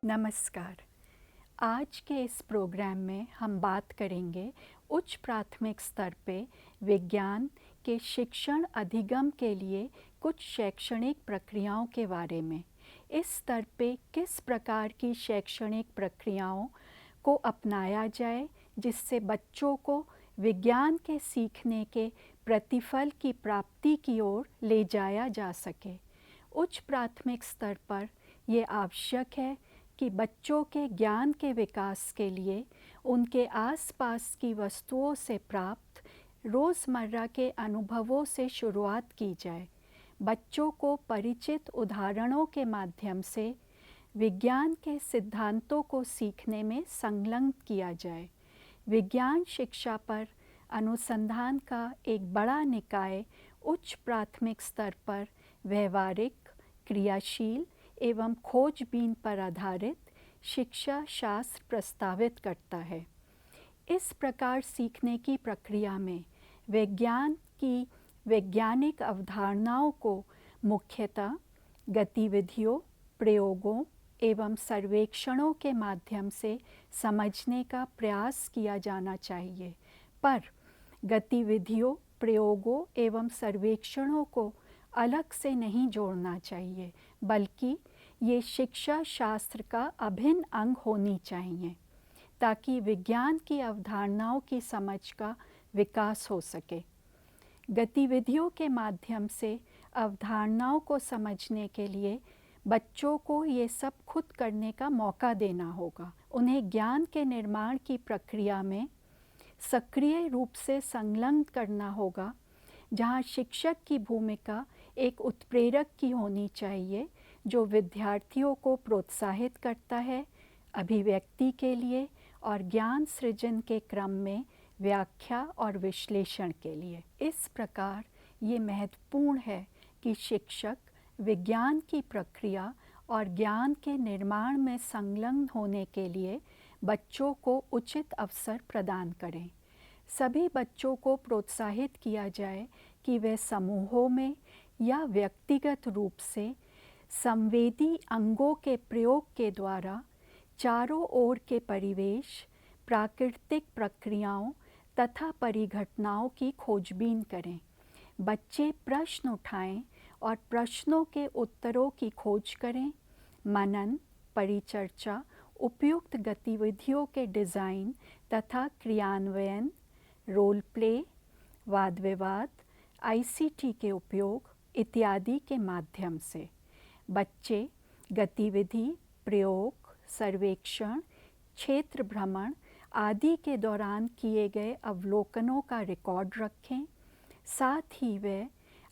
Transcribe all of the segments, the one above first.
नमस्कार। आज के इस प्रोग्राम में हम बात करेंगे उच्च प्राथमिक स्तर पे विज्ञान के शिक्षण अधिगम के लिए कुछ शैक्षणिक प्रक्रियाओं के बारे में। इस स्तर पे किस प्रकार की शैक्षणिक प्रक्रियाओं को अपनाया जाए जिससे बच्चों को विज्ञान के सीखने के प्रतिफल की प्राप्ति की ओर ले जाया जा सके। उच्च प्राथमिक स्तर पर ये आवश्यक है कि बच्चों के ज्ञान के विकास के लिए उनके आसपास की वस्तुओं से प्राप्त रोज़मर्रा के अनुभवों से शुरुआत की जाए। बच्चों को परिचित उदाहरणों के माध्यम से विज्ञान के सिद्धांतों को सीखने में संलग्न किया जाए। विज्ञान शिक्षा पर अनुसंधान का एक बड़ा निकाय उच्च प्राथमिक स्तर पर व्यवहारिक, क्रियाशील एवं खोजबीन पर आधारित शिक्षा शास्त्र प्रस्तावित करता है। इस प्रकार सीखने की प्रक्रिया में विज्ञान की वैज्ञानिक अवधारणाओं को मुख्यतः गतिविधियों, प्रयोगों एवं सर्वेक्षणों के माध्यम से समझने का प्रयास किया जाना चाहिए। पर गतिविधियों, प्रयोगों एवं सर्वेक्षणों को अलग से नहीं जोड़ना चाहिए, बल्कि ये शिक्षा शास्त्र का अभिन्न अंग होनी चाहिए ताकि विज्ञान की अवधारणाओं की समझ का विकास हो सके। गतिविधियों के माध्यम से अवधारणाओं को समझने के लिए बच्चों को ये सब खुद करने का मौका देना होगा। उन्हें ज्ञान के निर्माण की प्रक्रिया में सक्रिय रूप से संलग्न करना होगा, जहाँ शिक्षक की भूमिका एक उत्प्रेरक की होनी चाहिए जो विद्यार्थियों को प्रोत्साहित करता है अभिव्यक्ति के लिए और ज्ञान सृजन के क्रम में व्याख्या और विश्लेषण के लिए। इस प्रकार ये महत्वपूर्ण है कि शिक्षक विज्ञान की प्रक्रिया और ज्ञान के निर्माण में संलग्न होने के लिए बच्चों को उचित अवसर प्रदान करें। सभी बच्चों को प्रोत्साहित किया जाए कि वे समूहों में या व्यक्तिगत रूप से संवेदी अंगों के प्रयोग के द्वारा चारों ओर के परिवेश, प्राकृतिक प्रक्रियाओं तथा परिघटनाओं की खोजबीन करें। बच्चे प्रश्न उठाएं और प्रश्नों के उत्तरों की खोज करें। मनन, परिचर्चा, उपयुक्त गतिविधियों के डिज़ाइन तथा क्रियान्वयन, रोल प्ले, वाद विवाद, ICT के उपयोग इत्यादि के माध्यम से बच्चे गतिविधि, प्रयोग, सर्वेक्षण, क्षेत्र भ्रमण आदि के दौरान किए गए अवलोकनों का रिकॉर्ड रखें। साथ ही वे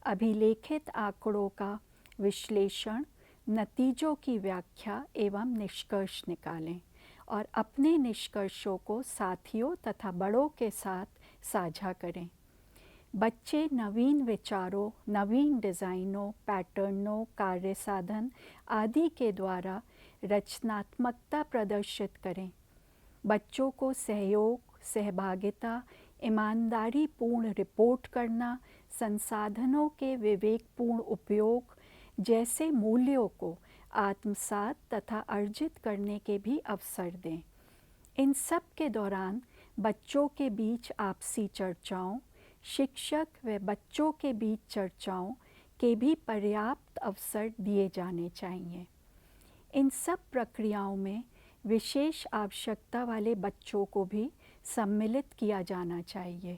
अभिलेखित आंकड़ों का विश्लेषण, नतीजों की व्याख्या एवं निष्कर्ष निकालें और अपने निष्कर्षों को साथियों तथा बड़ों के साथ साझा करें। बच्चे नवीन विचारों, नवीन डिज़ाइनों, पैटर्नों, कार्य साधन आदि के द्वारा रचनात्मकता प्रदर्शित करें। बच्चों को सहयोग, सहभागिता, ईमानदारी पूर्ण रिपोर्ट करना, संसाधनों के विवेकपूर्ण उपयोग जैसे मूल्यों को आत्मसात तथा अर्जित करने के भी अवसर दें। इन सब के दौरान बच्चों के बीच आपसी चर्चाओं, शिक्षक व बच्चों के बीच चर्चाओं के भी पर्याप्त अवसर दिए जाने चाहिए। इन सब प्रक्रियाओं में विशेष आवश्यकता वाले बच्चों को भी सम्मिलित किया जाना चाहिए।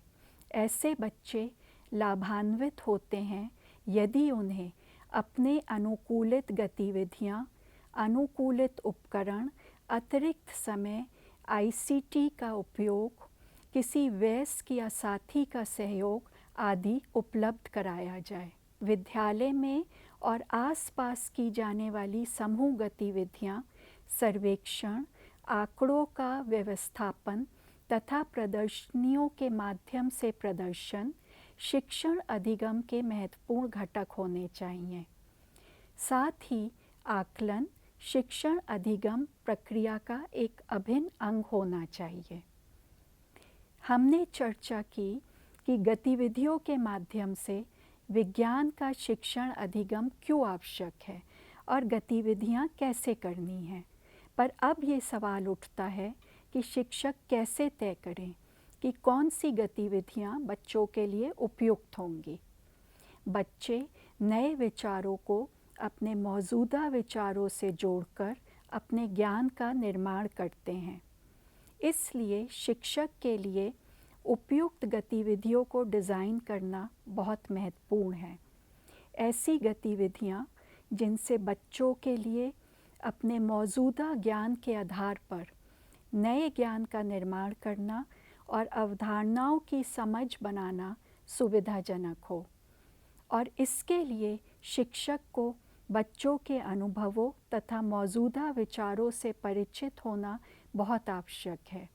ऐसे बच्चे लाभान्वित होते हैं यदि उन्हें अपने अनुकूलित गतिविधियाँ, अनुकूलित उपकरण, अतिरिक्त समय, ICT का उपयोग, किसी वयस्क या साथी का सहयोग आदि उपलब्ध कराया जाए। विद्यालय में और आसपास की जाने वाली समूह गतिविधियाँ, सर्वेक्षण, आंकड़ों का व्यवस्थापन तथा प्रदर्शनियों के माध्यम से प्रदर्शन शिक्षण अधिगम के महत्वपूर्ण घटक होने चाहिए। साथ ही आकलन शिक्षण अधिगम प्रक्रिया का एक अभिन्न अंग होना चाहिए। हमने चर्चा की कि गतिविधियों के माध्यम से विज्ञान का शिक्षण अधिगम क्यों आवश्यक है और गतिविधियाँ कैसे करनी हैं। पर अब ये सवाल उठता है कि शिक्षक कैसे तय करें कि कौन सी गतिविधियाँ बच्चों के लिए उपयुक्त होंगी। बच्चे नए विचारों को अपने मौजूदा विचारों से जोड़कर अपने ज्ञान का निर्माण करते हैं। इसलिए शिक्षक के लिए उपयुक्त गतिविधियों को डिज़ाइन करना बहुत महत्वपूर्ण है। ऐसी गतिविधियाँ जिनसे बच्चों के लिए अपने मौजूदा ज्ञान के आधार पर नए ज्ञान का निर्माण करना और अवधारणाओं की समझ बनाना सुविधाजनक हो, और इसके लिए शिक्षक को बच्चों के अनुभवों तथा मौजूदा विचारों से परिचित होना बहुत आवश्यक है।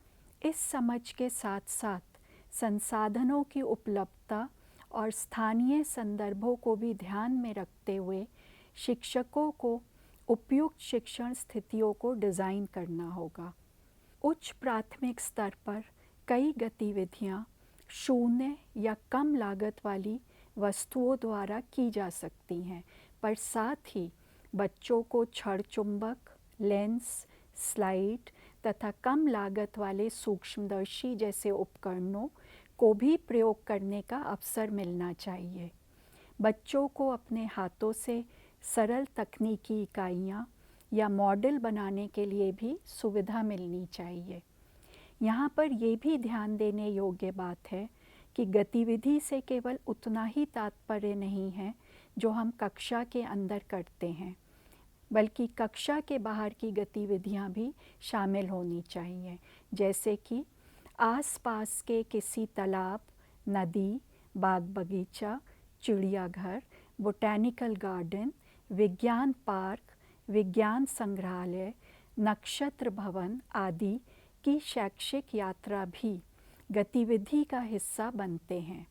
इस समझ के साथ साथ संसाधनों की उपलब्धता और स्थानीय संदर्भों को भी ध्यान में रखते हुए शिक्षकों को उपयुक्त शिक्षण स्थितियों को डिज़ाइन करना होगा। उच्च प्राथमिक स्तर पर कई गतिविधियाँ शून्य या कम लागत वाली वस्तुओं द्वारा की जा सकती हैं, पर साथ ही बच्चों को छड़ चुंबक, लेंस, स्लाइड तथा कम लागत वाले सूक्ष्मदर्शी जैसे उपकरणों को भी प्रयोग करने का अवसर मिलना चाहिए। बच्चों को अपने हाथों से सरल तकनीकी इकाइयाँ या मॉडल बनाने के लिए भी सुविधा मिलनी चाहिए। यहाँ पर ये भी ध्यान देने योग्य बात है कि गतिविधि से केवल उतना ही तात्पर्य नहीं है जो हम कक्षा के अंदर करते हैं, बल्कि कक्षा के बाहर की गतिविधियाँ भी शामिल होनी चाहिए, जैसे कि आसपास के किसी तालाब, नदी, बाग बगीचा, चिड़ियाघर, बोटैनिकल गार्डन, विज्ञान पार्क, विज्ञान संग्रहालय, नक्षत्र भवन आदि की शैक्षिक यात्रा भी गतिविधि का हिस्सा बनते हैं।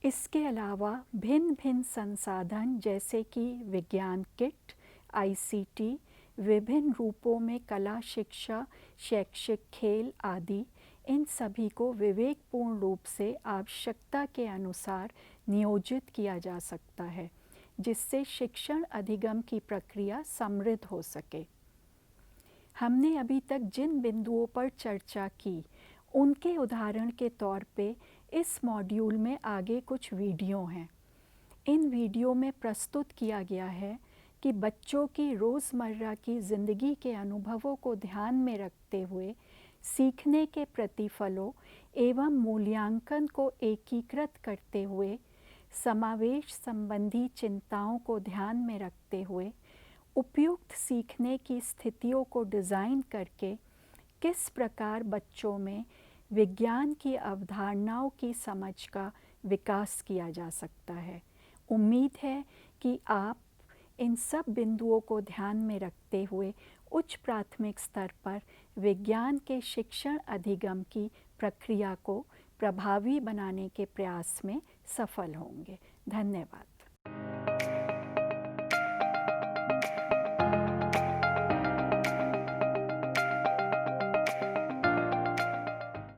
इसके अलावा भिन्न भिन्न संसाधन जैसे कि विज्ञान किट, ICT, विभिन्न रूपों में कला शिक्षा, शैक्षिक खेल आदि, इन सभी को विवेकपूर्ण रूप से आवश्यकता के अनुसार नियोजित किया जा सकता है, जिससे शिक्षण अधिगम की प्रक्रिया समृद्ध हो सके। हमने अभी तक जिन बिंदुओं पर चर्चा की, उनके उदाहरण के तौर पे इस मॉड्यूल में आगे कुछ वीडियो हैं। इन वीडियो में प्रस्तुत किया गया है कि बच्चों की रोज़मर्रा की ज़िंदगी के अनुभवों को ध्यान में रखते हुए सीखने के प्रतिफलों एवं मूल्यांकन को एकीकृत करते हुए समावेश संबंधी चिंताओं को ध्यान में रखते हुए उपयुक्त सीखने की स्थितियों को डिज़ाइन करके किस प्रकार बच्चों में विज्ञान की अवधारणाओं की समझ का विकास किया जा सकता है। उम्मीद है कि आप इन सब बिंदुओं को ध्यान में रखते हुए उच्च प्राथमिक स्तर पर विज्ञान के शिक्षण अधिगम की प्रक्रिया को प्रभावी बनाने के प्रयास में सफल होंगे। धन्यवाद।